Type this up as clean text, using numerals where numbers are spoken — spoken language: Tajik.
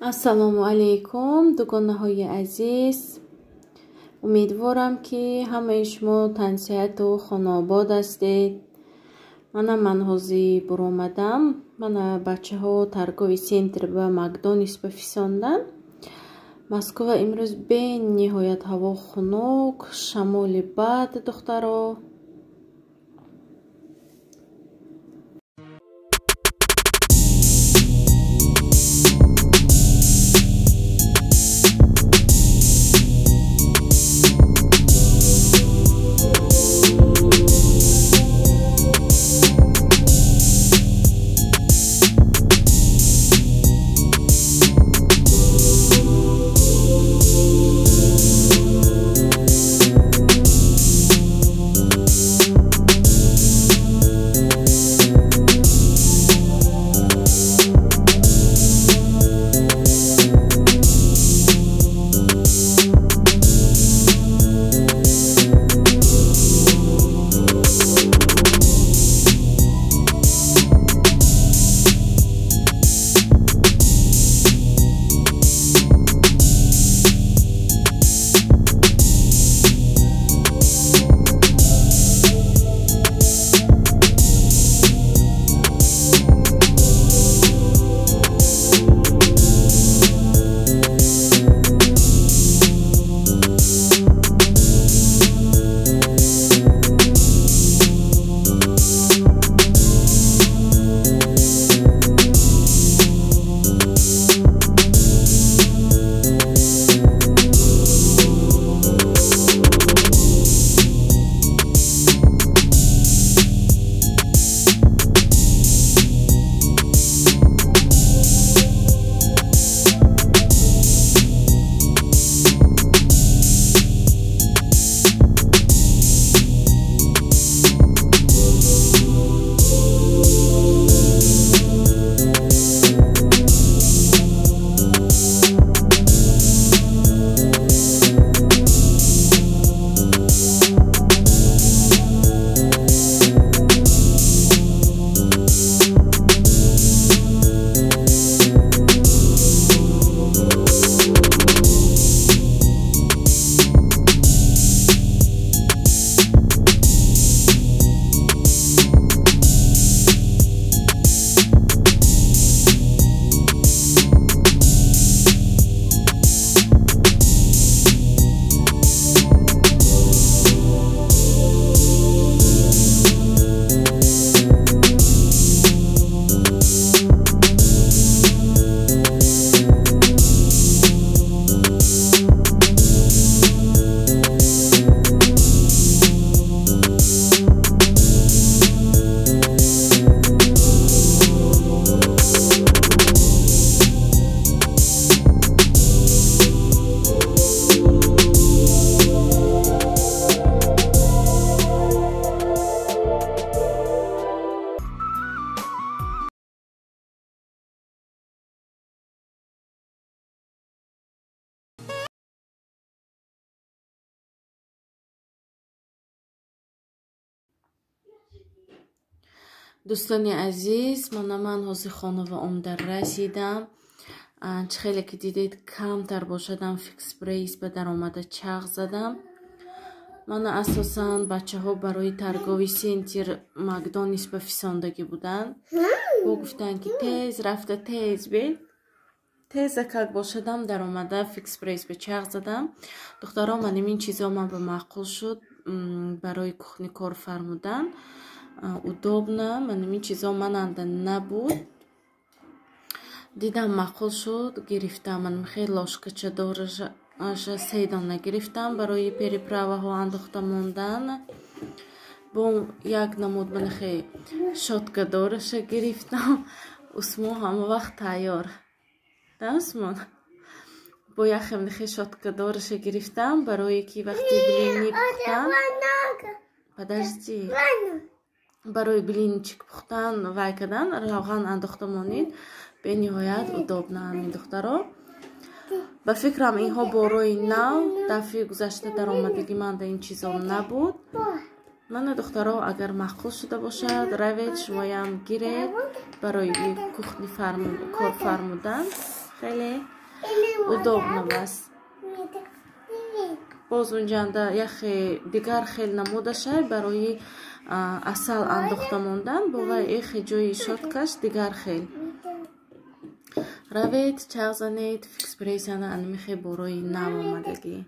ассалому алайкум дугонаҳои азиз, умедворам ки ҳамаи шумо тансиҳату хонаобод ҳастед. Ман ҳозир буромадам. Мана бачаҳо таргови сентр ба Макдонис бафисондан. Москва имрӯз бениҳоят ҳаво хунук, шамоли бад духтаро. дӯстони азиз, ман ҳозир хона ва омда расидам. Чӣ хеле ки дидед камтар бошадам фикс прайс ба даромада чағ задам. Мана асосан бачаҳо барои таргови сентр Макдонис ба фисондагӣ буданд. Бо гуфтанд ки тез рафта тез бед. Теза как бошадам даромада фикс прайс ба чағ задам. Духтаро, ман ин чизо ман ба маъқул шуд барои кухни кор фармудан. удобно, ман ин чизо мананда набуд. Дидам маъқул шуд, гирифтам. Ман хеле лошкача дораша 3 дона гирифтам барои переправаҳо андохта мондан. Бо як намуд ман хеле шотка дораша гирифтам. Усмон ҳама вақт тайёр. Да, Усмон? Бо як хеле шотка дораша гирифтам барои ки вақти блини пухтам. Подожди. барои блинчик пухтан вай кардан равған андохта монид. бениҳоят удобна ҳамин духтаро. ба фикрам инҳо борои нав дафъи гузашта даромадагӣ ман да ин чизо набуд. мана духтаро агар маъқул шуда бошад равед шумоям гиред барои кухни кор фармудан. خیلی удобно است. باز اونجا یخی دیگر خیلی نموده شد برای اصل انداخته موندن باید ایخی جوی شدکش دیگر خیلی روید چغزانید فیکس پریسیانه انمیخی بروی نام آمدگی